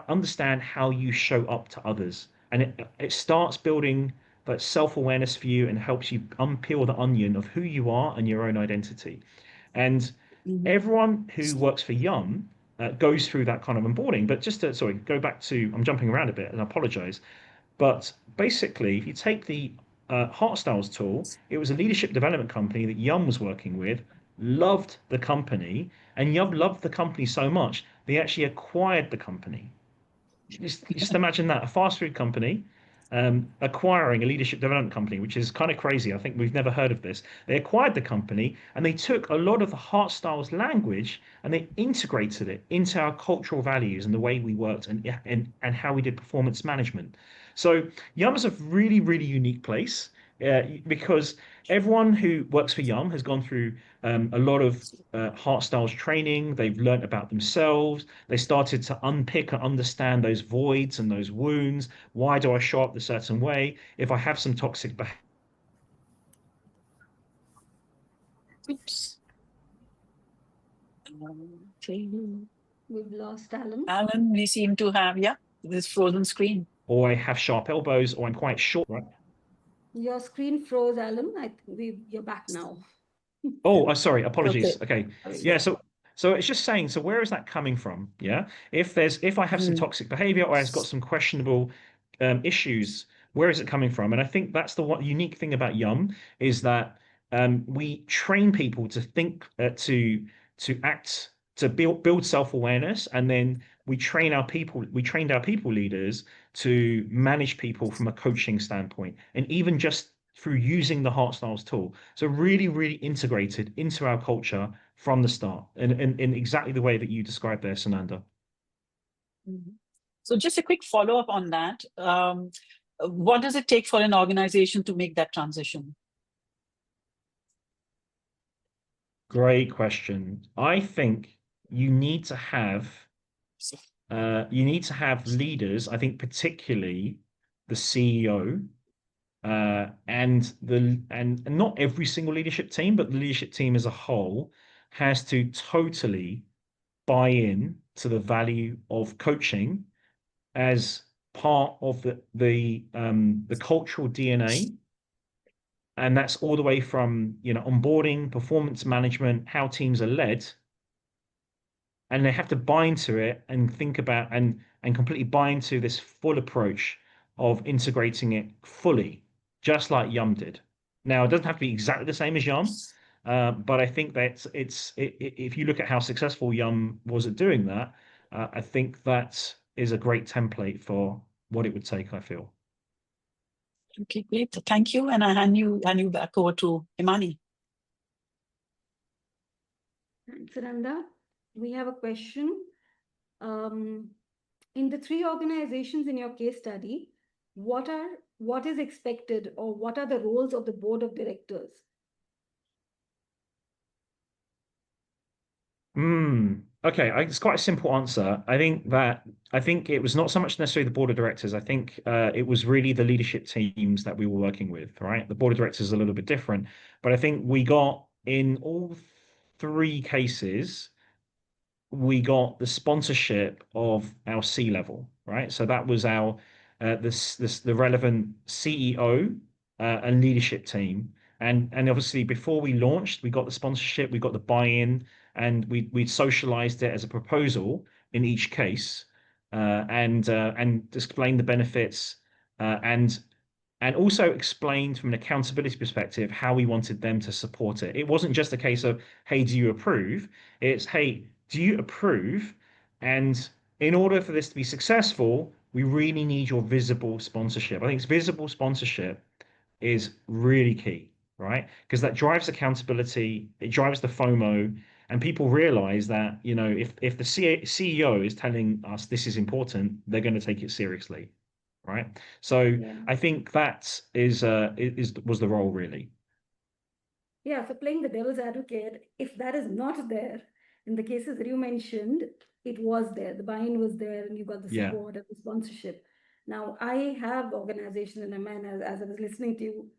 understand how you show up to others, and it starts building that self-awareness for you and helps you unpeel the onion of who you are and your own identity. And Mhm. everyone who works for Yum goes through that kind of onboarding. But just to, sorry, go back to, I'm jumping around a bit and I apologize. But basically, if you take the Heartstyles tool, it was a leadership development company that Yum was working with, loved the company, and Yum loved the company so much, they actually acquired the company. Just imagine that, a fast food company acquiring a leadership development company, which is kind of crazy. I think we've never heard of this. They acquired the company and they took a lot of the Heartstyles language and they integrated it into our cultural values and the way we worked and how we did performance management. So Yum is a really, really unique place because everyone who works for Yum has gone through a lot of Heartstyles training. They've learned about themselves. They started to unpick and understand those voids and those wounds. Why do I show up a certain way? If I have some toxic behavior. Oops. We've lost Alan. Alan, we seem to have, this frozen screen. Or I have sharp elbows, or I'm quite short, right? Your screen froze, Alan. You're back now. Oh, sorry, apologies. Okay. Sorry. Yeah, so it's just saying, so where is that coming from? Yeah. If I have some toxic behavior or I've got some questionable issues, where is it coming from? And I think that's the one unique thing about Yum is that we train people to think to act to build self-awareness, and then we trained our people leaders to manage people from a coaching standpoint, and even just through using the Heartstyles tool. So really, really integrated into our culture from the start, and in exactly the way that you described there, Sananda. So just a quick follow-up on that. What does it take for an organization to make that transition? Great question. I think you need to have you need to have leaders, I think particularly the CEO, and not every single leadership team, but the leadership team as a whole has to totally buy in to the value of coaching as part of the cultural DNA. And that's all the way from, onboarding, performance management, how teams are led, and they have to buy into it and think about and completely buy into this full approach of integrating it fully, just like Yum did. Now, it doesn't have to be exactly the same as Yum, but I think that if you look at how successful Yum was at doing that, I think that is a great template for what it would take, I feel. Okay, great. Thank you. And I hand you back over to Imani. Thanks, Ananda. We have a question. In the 3 organizations in your case study, what is expected, or what are the roles of the board of directors? Okay, it's quite a simple answer. I think it was not so much necessarily the board of directors. I think it was really the leadership teams that we were working with, right? The board of directors is a little bit different, but I think we got in all 3 cases, we got the sponsorship of our C level, right? So that was our the relevant CEO and leadership team, and obviously before we launched, we got the sponsorship, we got the buy-in, and we socialized it as a proposal in each case, and explained the benefits, and also explained from an accountability perspective how we wanted them to support it. It wasn't just a case of, hey, do you approve? It's, hey, do you approve? And in order for this to be successful, we really need your visible sponsorship. I think visible sponsorship is really key, right? Because that drives accountability, it drives the FOMO, and people realize that, if the CEO is telling us this is important, they're going to take it seriously, right? So Yeah. I think that was the role, really. Yeah, so playing the devil's advocate, if that is not there, in the cases that you mentioned, it was there. The buy-in was there, and you got the Yeah. support and the sponsorship. Now, I have organizations in MN, as I was listening to you,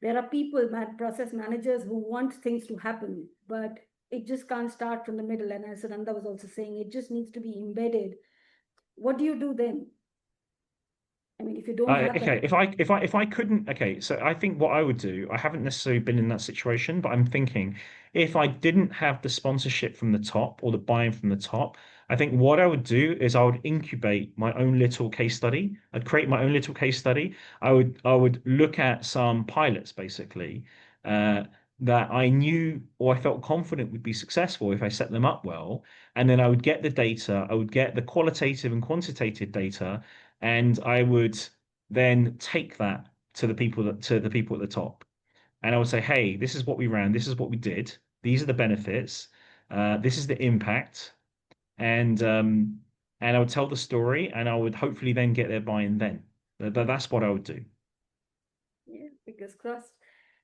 there are people, process managers, who want things to happen, but it just can't start from the middle. And as Ananda was also saying, it just needs to be embedded. What do you do then? I mean, if you don't have Okay, that. if I couldn't, okay, so I think what I would do, I haven't necessarily been in that situation, but I'm thinking if I didn't have the sponsorship from the top or the buy-in from the top, I think what I would do is I would incubate my own little case study. I'd create my own little case study. I would look at some pilots basically, that I knew or I felt confident would be successful if I set them up well, and then I would get the data, I would get the qualitative and quantitative data, and I would then take that to the people at the top, and I would say, hey, this is what we ran, this is what we did, these are the benefits, this is the impact, and I would tell the story, and I would hopefully then get their buy-in. Then that's what I would do. Yeah, because crossed.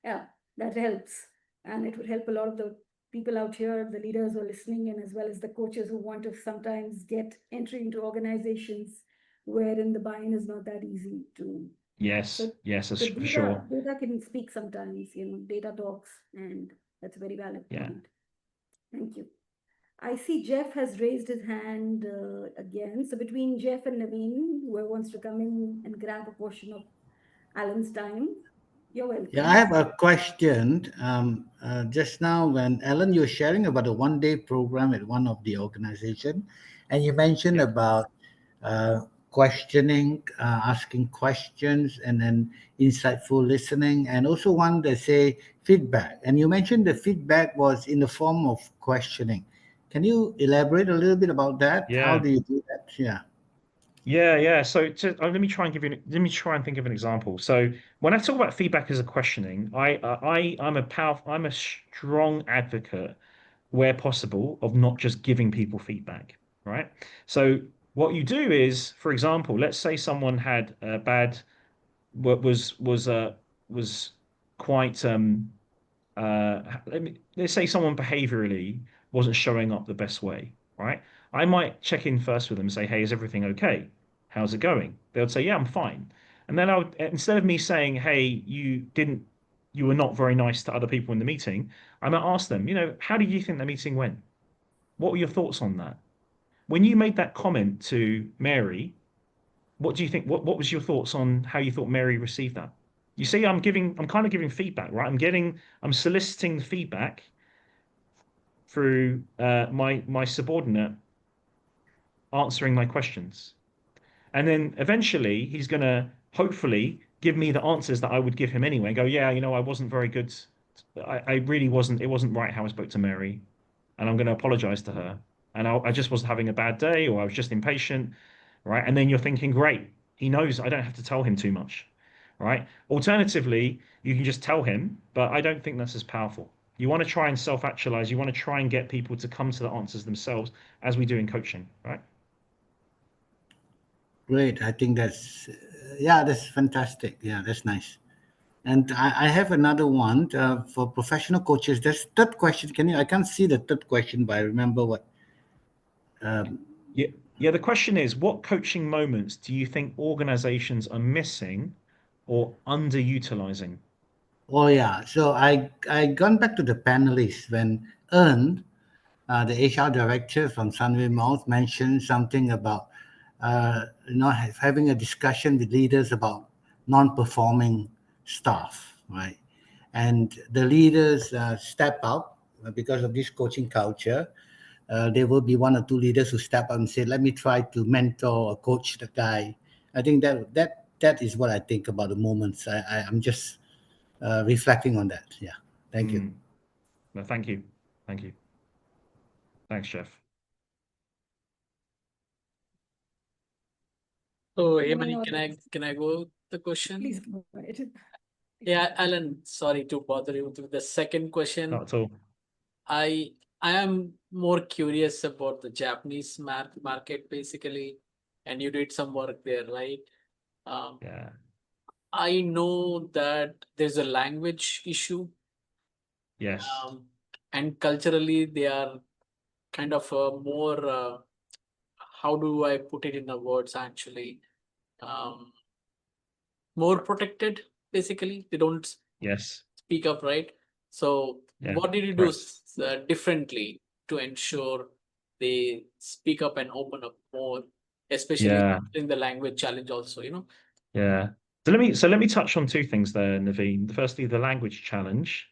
Yeah, that helps. And it would help a lot of the people out here, the leaders who are listening, and as well as the coaches who want to sometimes get entry into organizations wherein the buy-in is not that easy to. Yes, yes, So for sure. data can speak sometimes, data talks, and that's a very valid Yeah. point. Thank you. I see Jeff has raised his hand again. So between Jeff and Naveen, whoever wants to come in and grab a portion of Alan's time, you're welcome. Yeah, I have a question. Just now, when Alan, you were sharing about a one-day program at one of the organization, and you mentioned Yeah. about questioning, asking questions, and then insightful listening, and also one that say feedback. And you mentioned the feedback was in the form of questioning. Can you elaborate a little bit about that? How Yeah. do you do that? Yeah. Yeah. So let me try and think of an example. So when I talk about feedback as a questioning, I'm a strong advocate where possible of not just giving people feedback, right? So what you do is, for example, let's say someone had a bad, what was quite let's say someone behaviorally wasn't showing up the best way, right? I might check in first with them and say, hey, is everything okay? How's it going? They would say, yeah, I'm fine. And then I would, instead of me saying, hey, you were not very nice to other people in the meeting, I might ask them, how do you think the meeting went? What were your thoughts on that? When you made that comment to Mary, what do you think? What was your thoughts on how you thought Mary received that? You see, I'm kind of giving feedback, right? I'm soliciting feedback through my subordinate answering my questions. And then eventually he's going to hopefully give me the answers that I would give him anyway. Go, yeah, I wasn't very good. I really wasn't. It wasn't right how I spoke to Mary, and I'm going to apologize to her. And I just was having a bad day, or I was just impatient, right? And then you're thinking, great, he knows I don't have to tell him too much, right? Alternatively, you can just tell him, but I don't think that's as powerful. You want to try and self-actualize. You want to try and get people to come to the answers themselves, as we do in coaching, right? Great. I think yeah, that's fantastic. Yeah, that's nice. And I have another one for professional coaches. There's third question. I can't see the third question, but I remember what. Yeah, yeah. The question is, what coaching moments do you think organizations are missing or underutilizing? Oh yeah. So I gone back to the panelists when Ern, the HR director from Sunway Mouth, mentioned something about having a discussion with leaders about non-performing staff, right? And the leaders step up because of this coaching culture. There will be one or two leaders who step up and say, "Let me try to mentor or coach the guy." I think that is what I think about the moments. I'm just reflecting on that. Yeah. Thank you. No, thank you. Thank you. Thanks, Jeff. So, Moving Hemani, on. can I go with the question? Please go ahead. Yeah, Alan, sorry to bother you with the second question. Not at all. I am more curious about the Japanese market basically, and you did some work there, right? Yeah. I know that there's a language issue, Yes. and culturally they are kind of more. How do I put it in the words? Actually, more protected. Basically, they don't Yes. speak up, right? So, Yeah. what did you do Correct. differently to ensure they speak up and open up more, especially Yeah. in the language challenge also, Yeah. So let me touch on two things there, Naveen. Firstly, the language challenge,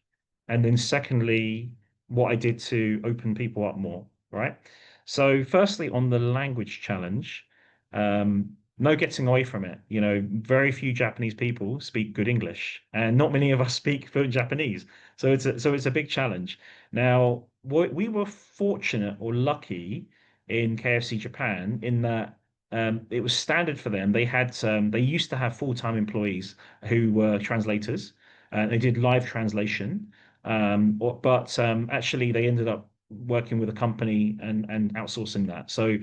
and then secondly, what I did to open people up more, right? So firstly, on the language challenge, no getting away from it. Very few Japanese people speak good English, and not many of us speak fluent Japanese. So it's a big challenge. Now, we were fortunate or lucky in KFC Japan in that it was standard for them. They used to have full-time employees who were translators. They did live translation, but actually they ended up working with a company and outsourcing that. So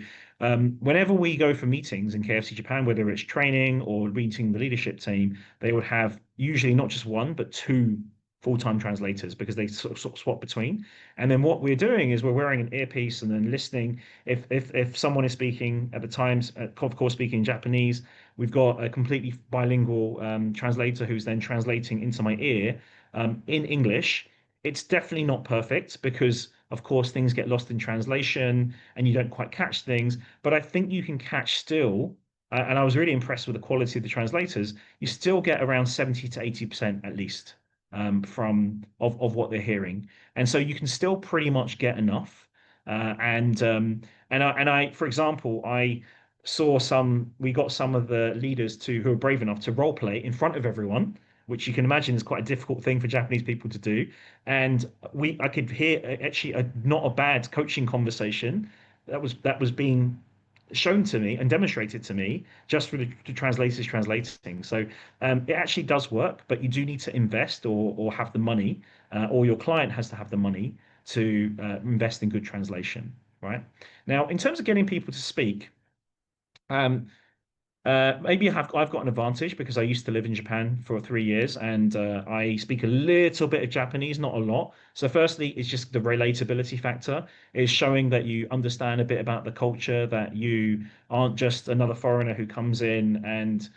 whenever we go for meetings in KFC Japan, whether it's training or meeting the leadership team, they would have usually not just one but two full-time translators because they sort of swap between. And then what we're doing is we're wearing an earpiece and then listening. If someone is speaking at the times, of course, speaking Japanese, we've got a completely bilingual translator who's then translating into my ear in English. It's definitely not perfect because, of course, things get lost in translation and you don't quite catch things. But I think you can catch still. And I was really impressed with the quality of the translators. You still get around 70 to 80% at least of what they're hearing, and so you can still pretty much get enough. And for example, we got some of the leaders who are brave enough to role play in front of everyone, which you can imagine is quite a difficult thing for Japanese people to do. And I could hear actually not a bad coaching conversation that was being shown to me and demonstrated to me just through the translators translating. So it actually does work, but you do need to invest or have the money, or your client has to have the money to invest in good translation, right? Now, in terms of getting people to speak, um, Maybe I've got an advantage because I used to live in Japan for 3 years and I speak a little bit of Japanese, not a lot. So firstly, it's just the relatability factor is showing that you understand a bit about the culture, that you aren't just another foreigner who comes in and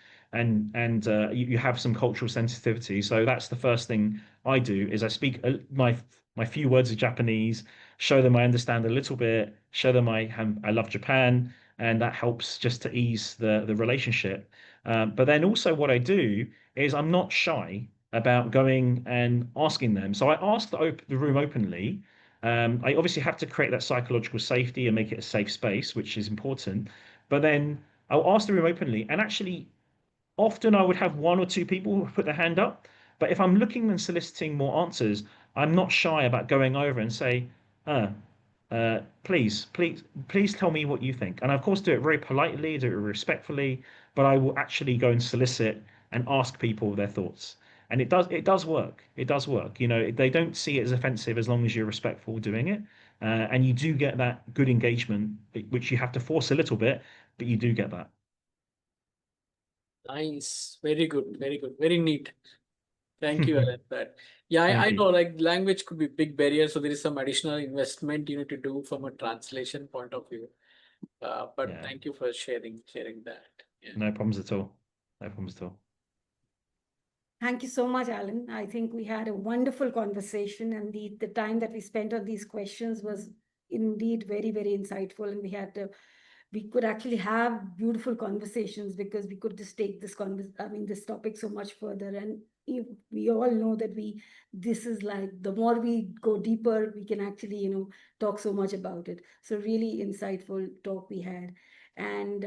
you have some cultural sensitivity. So that's the first thing I do is I speak my few words of Japanese, show them I understand a little bit, show them I love Japan, and that helps just to ease the relationship. But then also what I do is I'm not shy about going and asking them. So I ask the room openly. I obviously have to create that psychological safety and make it a safe space, which is important. But then I'll ask the room openly, and actually, often I would have one or two people put their hand up. But if I'm looking and soliciting more answers, I'm not shy about going over and say, uh, please tell me what you think. And of course, do it very politely, do it respectfully, but I will actually go and solicit and ask people their thoughts. And it does work. It does work. You know, they don't see it as offensive as long as you're respectful doing it. And you do get that good engagement, which you have to force a little bit, but you do get that. Nice. Very good. Very good. Very neat. Thank you, Alan. Yeah, Thank I you. know like language could be big barrier, so there is some additional investment you need to do from a translation point of view. But Yeah, thank you for sharing that. Yeah. no problems at all. No problems at all. Thank you so much, Alan. I think we had a wonderful conversation, and the time that we spent on these questions was indeed very, very insightful. And we could actually have beautiful conversations because we could just take this topic so much further. And if we all know that this is like the more we go deeper, we can actually, talk so much about it. So really insightful talk we had. And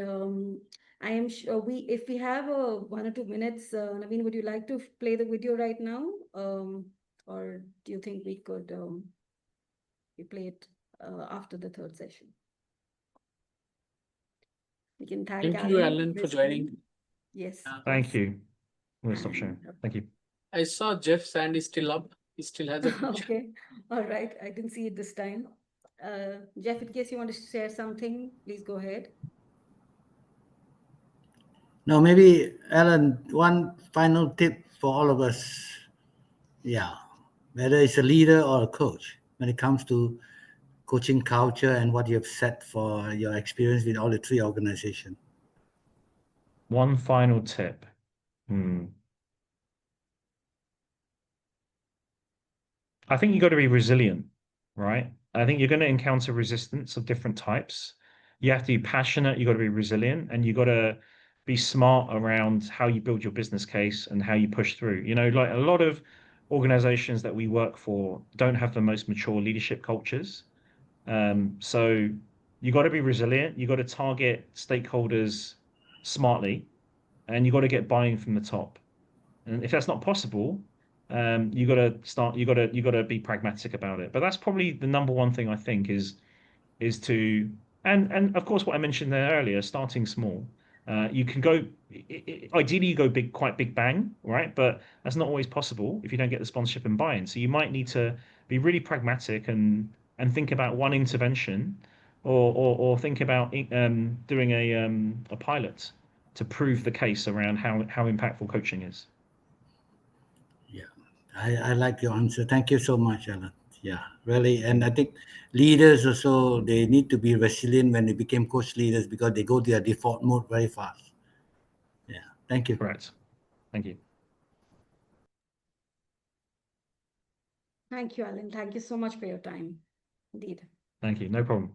I am sure if we have 1 or 2 minutes, Naveen, would you like to play the video right now? Or do you think we could we play it after the third session? We can thank Thank you, Alan Alan, for this joining. time. Yes. Thank Yes. you. I'm going to stop sharing. And, Thank you. I saw Jeff's hand is still up. He still has a picture. okay. All right. I didn't see it this time. Jeff, in case you want to share something, please go ahead. Now, maybe, Alan, one final tip for all of us. Yeah, whether it's a leader or a coach, when it comes to coaching culture and what you've said for your experience with all the 3 organizations. One final tip. I think you've got to be resilient, right? I think you're going to encounter resistance of different types. You have to be passionate, you've got to be resilient, and you've got to be smart around how you build your business case and how you push through. You know, like a lot of organizations that we work for don't have the most mature leadership cultures. So you got to be resilient, you got to target stakeholders smartly, and you got to get buy-in from the top. And if that's not possible, you got to be pragmatic about it. But that's probably the number one thing I think is to and of course what I mentioned there earlier, starting small. You can go ideally you go quite big bang, right? But that's not always possible if you don't get the sponsorship and buy-in. So you might need to be really pragmatic and think about one intervention or think about doing a pilot to prove the case around how impactful coaching is. Yeah, I like your answer. Thank you so much, Alan. Yeah, really. And I think leaders also, they need to be resilient when they became coach leaders because they go to their default mode very fast. Yeah, thank you. Correct. Thank you. Thank you, Alan. Thank you so much for your time. Indeed. Thank you. No problem.